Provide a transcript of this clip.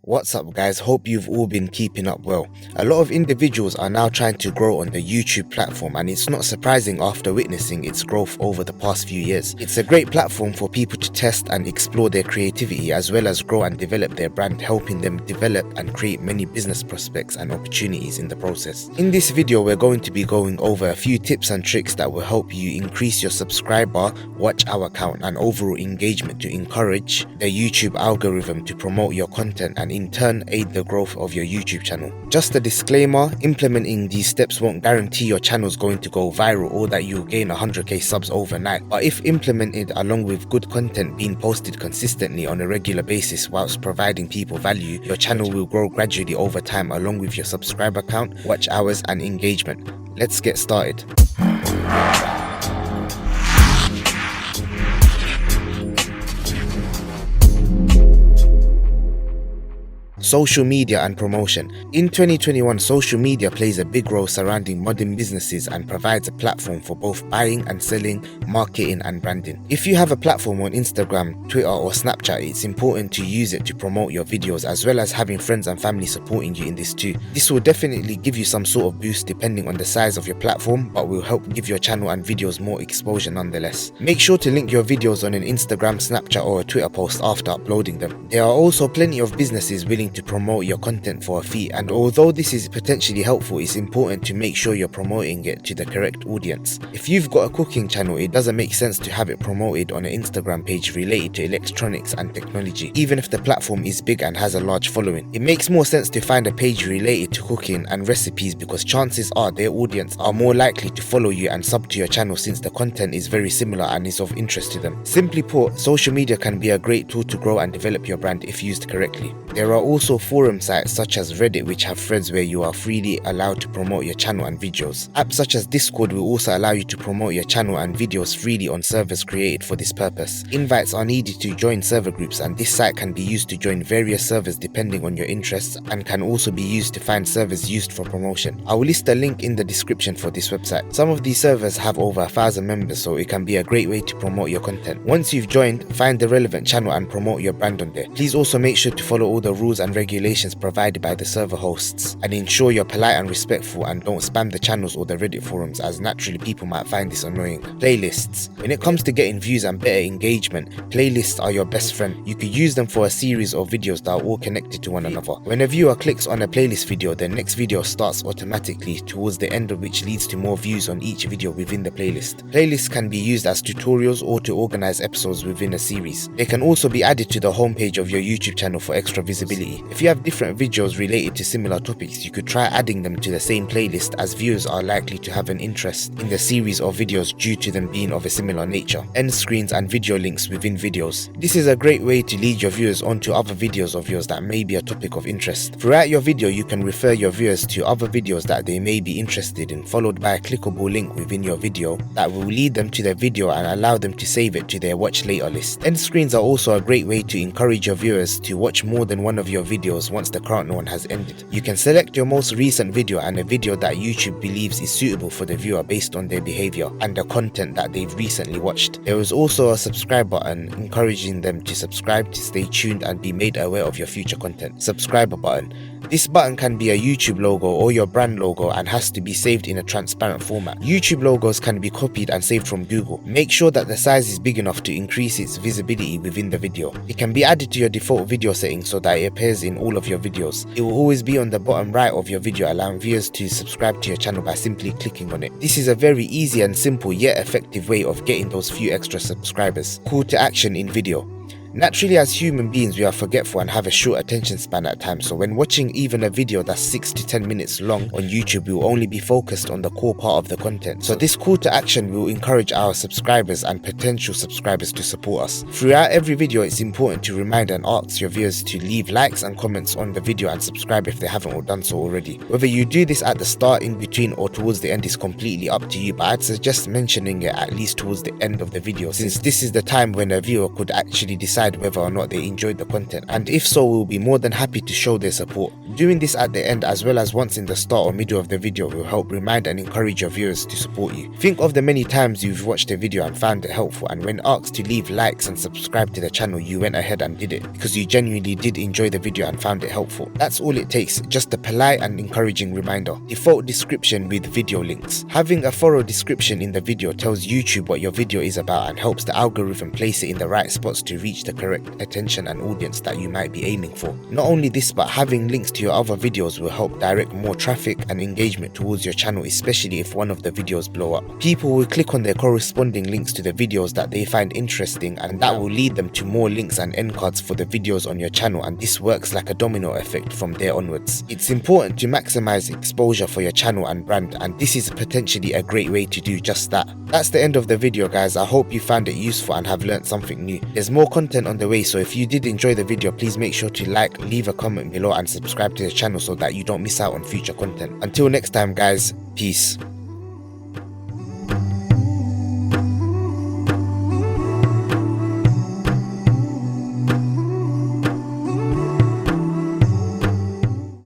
What's up guys, hope you've all been keeping up well. A lot of individuals are now trying to grow on the YouTube platform, and it's not surprising after witnessing its growth over the past few years. It's a great platform for people to test and explore their creativity as well as grow and develop their brand, helping them develop and create many business prospects and opportunities in the process. In this video we're going to be going over a few tips and tricks that will help you increase your subscriber, watch hour count and overall engagement to encourage the YouTube algorithm to promote your content and in turn aid the growth of your YouTube channel. Just a disclaimer, implementing these steps won't guarantee your channel is going to go viral or that you'll gain 100k subs overnight, but if implemented along with good content being posted consistently on a regular basis whilst providing people value, your channel will grow gradually over time along with your subscriber count, watch hours and engagement. Let's get started. Social media and promotion. In 2021, social media plays a big role surrounding modern businesses and provides a platform for both buying and selling, marketing and branding. If you have a platform on Instagram, Twitter or Snapchat, it's important to use it to promote your videos as well as having friends and family supporting you in this too. This will definitely give you some sort of boost depending on the size of your platform, but will help give your channel and videos more exposure nonetheless. Make sure to link your videos on an Instagram, Snapchat or a Twitter post after uploading them. There are also plenty of businesses willing to promote your content for a fee, and although this is potentially helpful, it's important to make sure you're promoting it to the correct audience. If you've got a cooking channel, it doesn't make sense to have it promoted on an Instagram page related to electronics and technology, even if the platform is big and has a large following. It makes more sense to find a page related to cooking and recipes because chances are their audience are more likely to follow you and sub to your channel since the content is very similar and is of interest to them. Simply put, social media can be a great tool to grow and develop your brand if used correctly. There are also forum sites such as Reddit which have threads where you are freely allowed to promote your channel and videos. Apps such as Discord will also allow you to promote your channel and videos freely on servers created for this purpose. Invites are needed to join server groups, and this site can be used to join various servers depending on your interests and can also be used to find servers used for promotion. I will list a link in the description for this website. Some of these servers have over 1,000 members, so it can be a great way to promote your content. Once you've joined, find the relevant channel and promote your brand on there. Please also make sure to follow all the rules and regulations provided by the server hosts and ensure you're polite and respectful and don't spam the channels or the Reddit forums, as naturally people might find this annoying. Playlists. When it comes to getting views and better engagement, playlists are your best friend. You could use them for a series of videos that are all connected to one another. When a viewer clicks on a playlist video, the next video starts automatically towards the end, of which leads to more views on each video within the playlist. Playlists can be used as tutorials or to organize episodes within a series. They can also be added to the homepage of your YouTube channel for extra visibility. If you have different videos related to similar topics, you could try adding them to the same playlist, as viewers are likely to have an interest in the series of videos due to them being of a similar nature. End screens and video links within videos. This is a great way to lead your viewers onto other videos of yours that may be a topic of interest. Throughout your video, you can refer your viewers to other videos that they may be interested in, followed by a clickable link within your video that will lead them to the video and allow them to save it to their watch later list. End screens are also a great way to encourage your viewers to watch more than one of your videos once the current one has ended. You can select your most recent video and a video that YouTube believes is suitable for the viewer based on their behavior and the content that they've recently watched. There is also a subscribe button encouraging them to subscribe to stay tuned and be made aware of your future content. Subscriber button. This button can be a YouTube logo or your brand logo and has to be saved in a transparent format. YouTube logos can be copied and saved from Google. Make sure that the size is big enough to increase its visibility within the video. It can be added to your default video settings so that it appears in all of your videos. It will always be on the bottom right of your video, allowing viewers to subscribe to your channel by simply clicking on it. This is a very easy and simple yet effective way of getting those few extra subscribers. Call to action in video. Naturally, as human beings, we are forgetful and have a short attention span at times, so when watching even a video that's 6 to 10 minutes long on YouTube, we will only be focused on the core part of the content. So this call to action will encourage our subscribers and potential subscribers to support us. Throughout every video, it's important to remind and ask your viewers to leave likes and comments on the video and subscribe if they haven't done so already. Whether you do this at the start, in between or towards the end is completely up to you, but I'd suggest mentioning it at least towards the end of the video, since this is the time when a viewer could actually decide decide whether or not they enjoyed the content, and if so, we'll be more than happy to show their support. Doing this at the end as well as once in the start or middle of the video will help remind and encourage your viewers to support you. Think of the many times you've watched a video and found it helpful, and when asked to leave likes and subscribe to the channel, you went ahead and did it because you genuinely did enjoy the video and found it helpful. That's all it takes, just a polite and encouraging reminder. Default description with video links. Having a thorough description in the video tells YouTube what your video is about and helps the algorithm place it in the right spots to reach the correct attention and audience that you might be aiming for. Not only this, but having links to your other videos will help direct more traffic and engagement towards your channel, especially if one of the videos blow up. People will click on their corresponding links to the videos that they find interesting, and that will lead them to more links and end cards for the videos on your channel, and this works like a domino effect from there onwards. It's important to maximize exposure for your channel and brand, and this is potentially a great way to do just that. That's the end of the video, guys. I hope you found it useful and have learned something new. There's more content on the way, so if you did enjoy the video, please make sure to like, leave a comment below and subscribe to the channel so that you don't miss out on future content. Until next time, guys, peace.